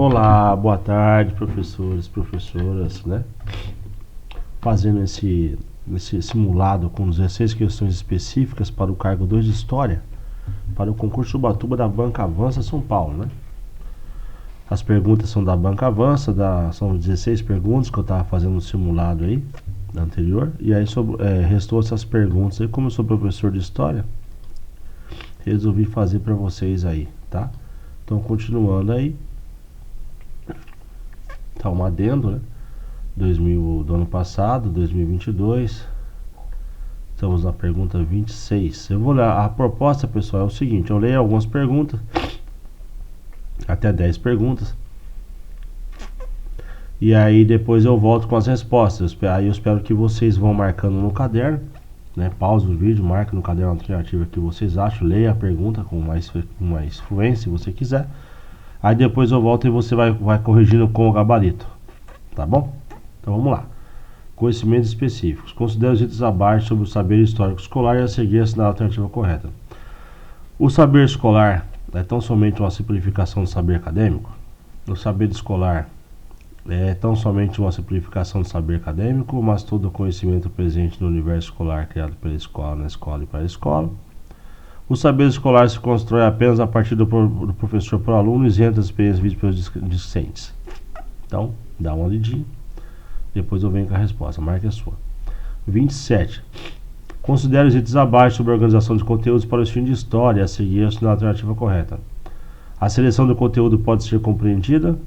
Olá, boa tarde, professores, professoras, né? Fazendo esse simulado com 16 questões específicas para o cargo 2 de História, para o concurso Ubatuba da Banca Avança São Paulo, né? As perguntas são da Banca Avança, são 16 perguntas que eu estava fazendo no simulado aí, anterior, e aí restou essas perguntas aí. Como eu sou professor de História, resolvi fazer para vocês aí, tá? Então, continuando aí, tá um adendo, né? Do ano passado, 2022. Estamos na pergunta 26. Eu vou ler a proposta, pessoal, é o seguinte: eu leio algumas perguntas, até 10 perguntas, e aí depois eu volto com as respostas. Aí eu espero que vocês vão marcando no caderno, né? Pausa o vídeo, marque no caderno a alternativa que vocês acham, leia a pergunta com mais fluência, se você quiser. Aí depois eu volto e você vai corrigindo com o gabarito, tá bom? Então vamos lá. Conhecimentos específicos. Considere os itens abaixo sobre o saber histórico escolar e a seguir assinar a alternativa correta. O saber escolar é tão somente uma simplificação do saber acadêmico? O saber escolar é tão somente uma simplificação do saber acadêmico, mas todo o conhecimento presente no universo escolar criado pela escola, na escola e para a escola? O saber escolar se constrói apenas a partir do professor para o aluno, isento das experiências vividas pelos discentes. Então, dá uma lidinha. Depois eu venho com a resposta, marque a sua. 27. Considere os itens abaixo sobre a organização de conteúdos para o ensino de história, a seguir a alternativa correta. A seleção do conteúdo pode ser compreendida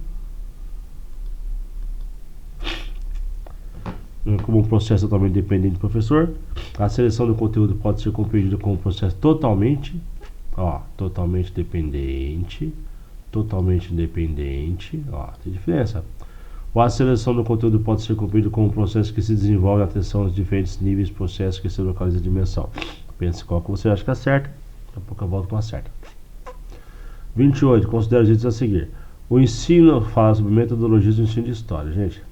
como um processo totalmente dependente do professor. A seleção do conteúdo pode ser compreendida como um processo totalmente dependente. Totalmente independente. Tem diferença. Ou a seleção do conteúdo pode ser compreendida como um processo que se desenvolve na atenção aos diferentes níveis de processo que se localiza a dimensão. Pense qual que você acha que é certa. Daqui a pouco eu volto com a certa. 28. Considere os itens a seguir. O ensino fala sobre metodologias do ensino de história, gente.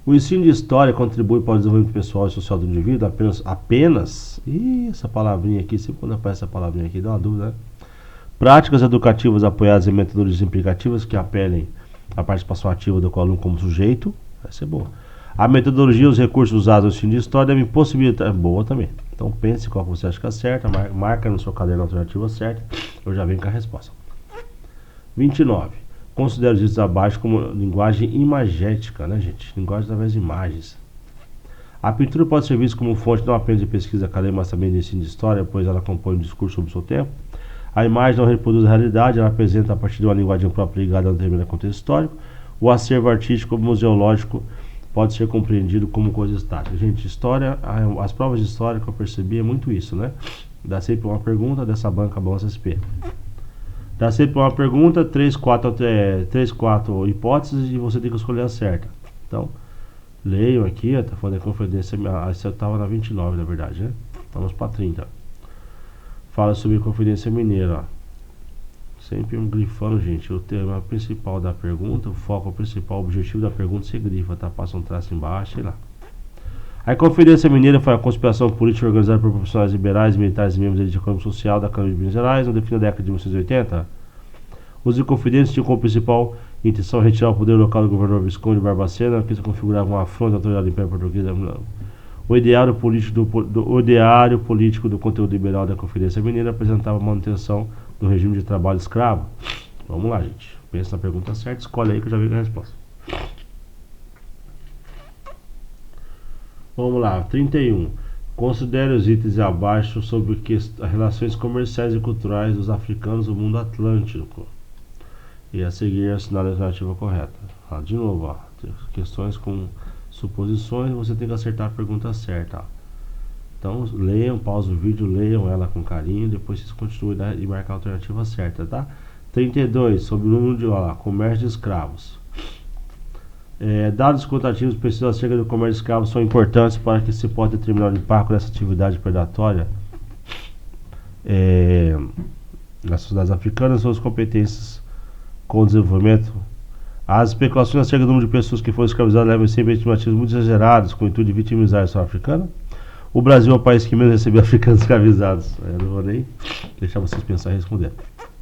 O ensino de história contribui para o desenvolvimento pessoal e social do indivíduo apenas essa palavrinha aqui, sempre quando aparece essa palavrinha aqui, dá uma dúvida, né? Práticas educativas apoiadas em metodologias implicativas que apelem à participação ativa do aluno como sujeito, vai ser boa. A metodologia e os recursos usados no ensino de história devem possibilitar, boa também. Então pense qual que você acha que é certa, marca no seu caderno a alternativa certa, eu já venho com a resposta. 29. Considere os itens abaixo como linguagem imagética, né, gente? Linguagem através de imagens. A pintura pode ser vista como fonte não apenas de pesquisa acadêmica, mas também de ensino de história, pois ela compõe um discurso sobre o seu tempo. A imagem não reproduz a realidade, ela apresenta a partir de uma linguagem própria ligada a um determinado contexto histórico. O acervo artístico museológico pode ser compreendido como coisa estática. Gente, história, as provas de história que eu percebi é muito isso, né? Dá sempre uma pergunta dessa banca Balança SP. Dá sempre uma pergunta, 3, 4 hipóteses e você tem que escolher a certa. Então, leiam aqui, tá falando da Conferência, essa estava na 29, na verdade, né? Vamos para 30. Fala sobre a Conferência Mineira, ó. Sempre grifando, gente, o tema principal da pergunta, o foco principal, o objetivo da pergunta, você grifa, tá? Passa um traço embaixo, sei lá. A Conferência Mineira foi a conspiração política organizada por profissionais liberais, militares e membros da elite econômica social da Câmara de Minas Gerais no fim da década de 1980. Os inconfidentes tinham como principal intenção retirar o poder local do governador Visconde de Barbacena, que se configurava uma afronta à autoridade do Império Português. O ideário político do conteúdo liberal da Conferência Mineira apresentava a manutenção do regime de trabalho escravo. Vamos lá, gente. Pensa na pergunta certa, escolhe aí que eu já vi a resposta. Vamos lá, 31. Considere os itens abaixo sobre as relações comerciais e culturais dos africanos do mundo atlântico. E a seguir assinar a alternativa correta. De novo, questões com suposições, você tem que acertar a pergunta certa. Então, leiam, pausa o vídeo, leiam ela com carinho, depois vocês continuem e marcar a alternativa certa, tá? 32. Sobre o número de comércio de escravos. Dados quantitativos precisos acerca do comércio de escravos são importantes para que se possa determinar o impacto dessa atividade predatória nas sociedades africanas ou as competências com o desenvolvimento. As especulações acerca do número de pessoas que foram escravizadas levam sempre a estimativas muito exageradas com o intuito de vitimizar a história africana. O Brasil é o país que menos recebeu africanos escravizados. Eu não vou nem deixar vocês pensar e responder.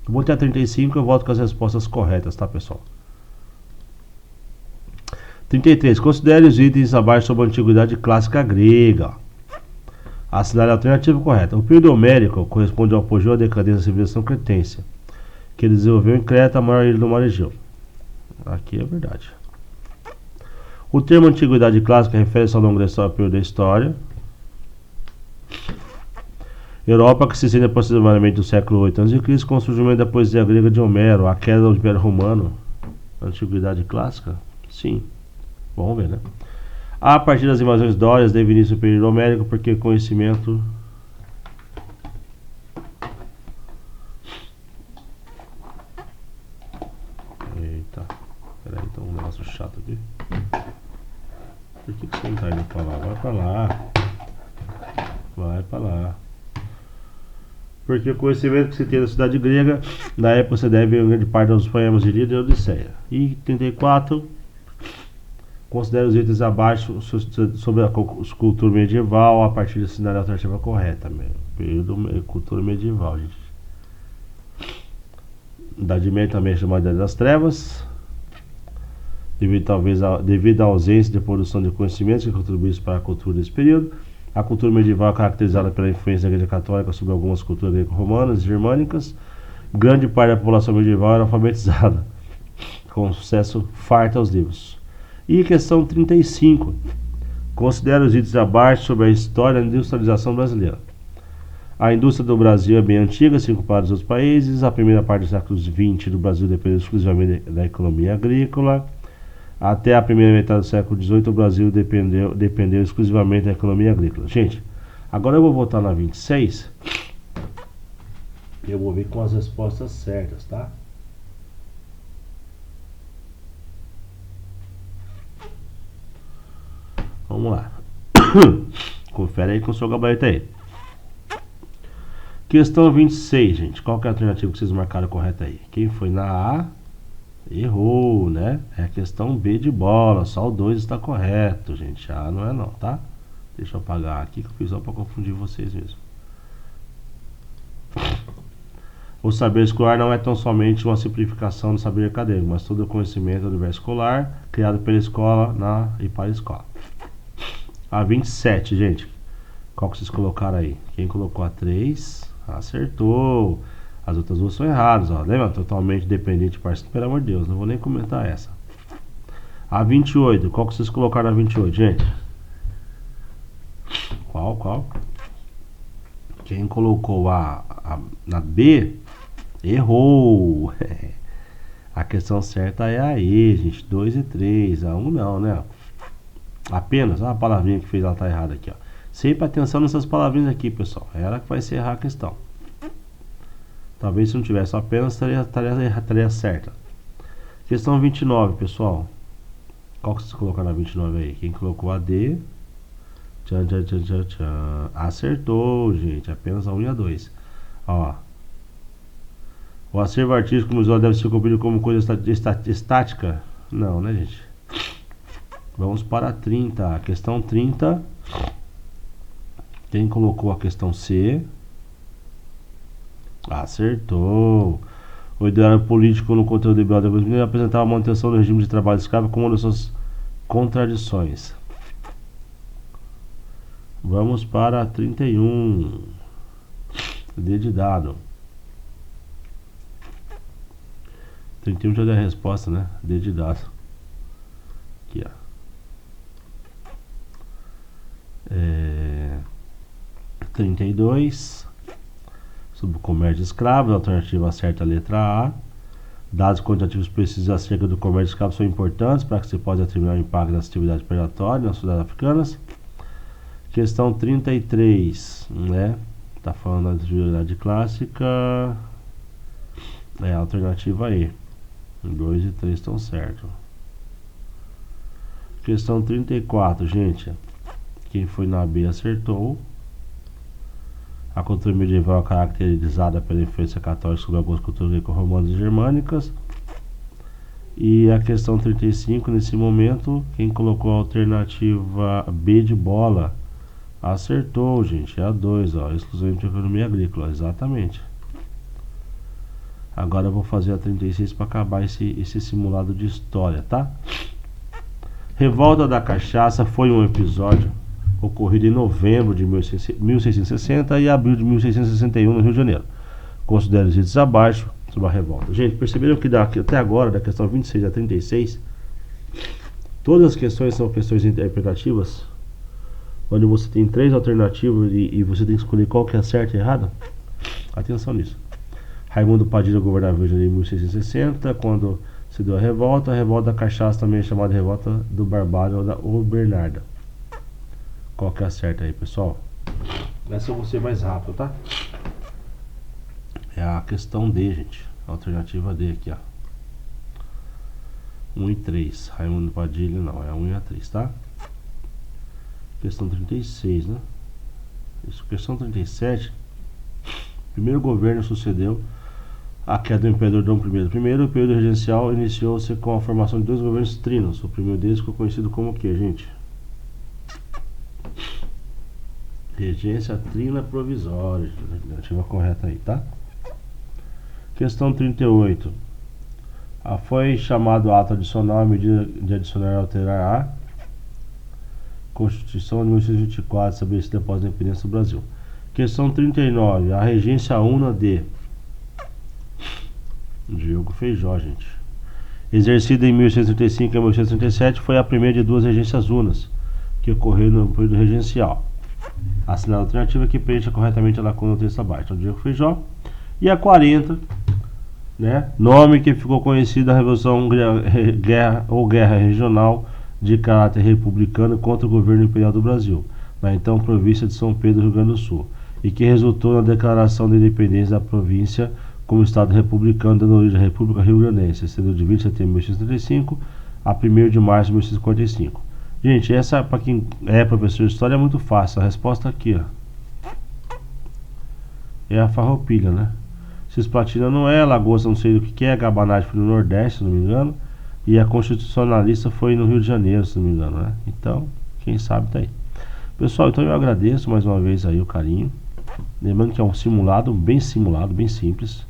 Eu vou até a 35 e eu volto com as respostas corretas, tá, pessoal? 33. Considere os itens abaixo sobre a antiguidade clássica grega. Assinale a alternativa correta. O período homérico corresponde ao apogeu à decadência da civilização cretense, que desenvolveu em Creta, a maior ilha do Mar Egeu. Aqui é verdade. O termo antiguidade clássica refere-se ao longo da período da história. Europa, que se estende aproximadamente do século 8 a.C., com o surgimento da poesia grega de Homero, a queda do Império Romano. Antiguidade clássica? Sim. Vamos ver, né? A partir das invasões dórias, deve início o período homérico, porque conhecimento... Eita. Peraí, então um negócio chato aqui. Por que você não tá indo pra lá? Vai pra lá. Vai pra lá. Porque o conhecimento que se tem da cidade grega, na época você deve em grande parte dos poemas de Ilíada e Odisseia. E 34, considere os itens abaixo sobre a cultura medieval a partir de assinar a alternativa correta. Período cultura medieval, gente. Idade Média também é chamada Idade das Trevas, devido à ausência de produção de conhecimentos que contribuísse para a cultura desse período. A cultura medieval é caracterizada pela influência da Igreja Católica sobre algumas culturas greco-romanas e germânicas. Grande parte da população medieval era alfabetizada, com sucesso farto aos livros. E questão 35. Considera os itens abaixo sobre a história da industrialização brasileira. A indústria do Brasil é bem antiga, se comparada aos outros países. A primeira parte dos séculos XX do Brasil dependeu exclusivamente da economia agrícola. Até a primeira metade do século XVIII, o Brasil dependeu exclusivamente da economia agrícola. Gente, agora eu vou voltar na 26. E eu vou ver com as respostas certas, tá? Vamos lá. Confere aí com o seu gabarito aí. Questão 26, gente. Qual que é a alternativa que vocês marcaram correta aí? Quem foi na A? Errou, né? É a questão B de bola. Só o 2 está correto, gente. A não é não, tá? Deixa eu apagar aqui que eu fiz só para confundir vocês mesmo. O saber escolar não é tão somente uma simplificação do saber acadêmico, mas todo o conhecimento do universo escolar criado pela escola e para a escola. A 27, gente. Qual que vocês colocaram aí? Quem colocou a 3? Acertou. As outras duas são erradas, ó. Lembra? Totalmente dependente de parceiro. Pelo amor de Deus, não vou nem comentar essa. A 28. Qual que vocês colocaram na 28, gente? Qual? Quem colocou na B, errou. A questão certa é a E, gente. 2 e 3. A 1 não, né? Apenas. A palavrinha que fez ela tá errada aqui, ó. Sempre atenção nessas palavrinhas aqui, pessoal. É ela que vai encerrar a questão. Talvez se não tivesse apenas, estaria certa. Questão 29, pessoal. Qual que vocês colocaram na 29 aí? Quem colocou a D? Tchan. Acertou, gente. Apenas a 1 e a 2. Ó. O acervo artístico do museu deve ser cumprido como coisa estática? Não, né, gente? Vamos para a 30. A questão 30. Quem colocou a questão C? Acertou. O ideário político no conteúdo liberal da Constituição apresentava a manutenção do regime de trabalho escravo como uma das suas contradições. Vamos para 31. D de dado. 31 já deu a resposta, né? D de dado. Aqui, ó. 32. Sobre o comércio de escravos, a alternativa certa é a letra A. Dados quantitativos precisos acerca do comércio de escravos são importantes para que se possa determinar o impacto das atividades predatórias nas sociedades africanas. Questão 33, né? Está falando da atividade clássica. É a alternativa E. 2 e 3 estão certos. Questão 34, gente. Quem foi na B acertou. A cultura medieval é caracterizada pela influência católica sobre algumas culturas greco-romanas e germânicas. E a questão 35, nesse momento, quem colocou a alternativa B de bola acertou, gente. É a 2, ó. Exclusivamente economia agrícola, exatamente. Agora eu vou fazer a 36 para acabar esse simulado de história, tá? Revolta da Cachaça foi um episódio ocorrido em novembro de 1660 e abril de 1661 no Rio de Janeiro. Considere os itens abaixo sobre a revolta. Gente, perceberam que até agora, da questão 26 a 36, todas as questões são questões interpretativas, onde você tem 3 alternativas e você tem que escolher qual que é certa e errada? Atenção nisso. Raimundo Padilha governava o Rio de Janeiro em 1660, quando se deu a revolta da Cachaça também é chamada de revolta do Barbário ou da Bernarda. Qual que é a certa aí, pessoal? Essa eu vou ser mais rápido, tá? É a questão D, gente. A alternativa D aqui, ó. 1 e 3. Raimundo Padilha não, é a 1 e a 3, tá? Questão 36, né? Isso, questão 37. Primeiro governo sucedeu a queda do imperador Dom I. Primeiro, o período regencial iniciou-se com a formação de 2 governos trinos. O primeiro deles ficou conhecido como o que, gente? Regência trina provisória. Alternativa correta aí, tá? Questão 38. Foi chamado ato adicional a medida de adicionar e alterar a Constituição de 1924, estabelecida após a independência do Brasil. Questão 39. A regência una de Diogo Feijó, gente. Exercida em 1835 e 1837, foi a primeira de 2 regências unas que ocorreu no período regencial. Assinada a alternativa que preencha corretamente a lacuna do texto abaixo. Então, Diogo Feijó. E a 40, né? Nome que ficou conhecido a Revolução Guerra Regional de caráter republicano contra o governo imperial do Brasil, na então província de São Pedro, Rio Grande do Sul, e que resultou na declaração de independência da província como Estado republicano, dando origem à República Rio-Grandense, sendo de 20 de setembro de 1835 a 1º de março de 1845. Gente, essa para quem é professor de história é muito fácil. A resposta aqui, ó, é a Farroupilha, né? Cisplatina não é, Lagoas não sei o que é, Gabanate foi no Nordeste, se não me engano, e a Constitucionalista foi no Rio de Janeiro, se não me engano, né? Então, quem sabe tá aí. Pessoal, então eu agradeço mais uma vez aí o carinho. Lembrando que é um simulado, bem simples,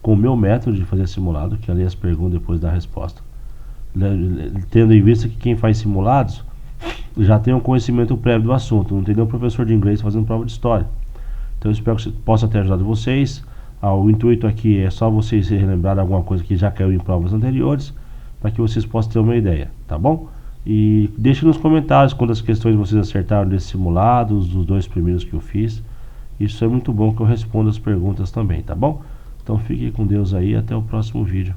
com o meu método de fazer simulado, que é ler as perguntas e depois dar a resposta. Tendo em vista que quem faz simulados já tem um conhecimento prévio do assunto, não tem nenhum professor de inglês fazendo prova de história. Então eu espero que possa ter ajudado vocês. O intuito aqui é só vocês relembrarem alguma coisa que já caiu em provas anteriores, para que vocês possam ter uma ideia, tá bom? E deixe nos comentários quantas questões vocês acertaram desse simulado, dos 2 primeiros que eu fiz. Isso é muito bom que eu responda as perguntas também, tá bom? Então fique com Deus aí, até o próximo vídeo.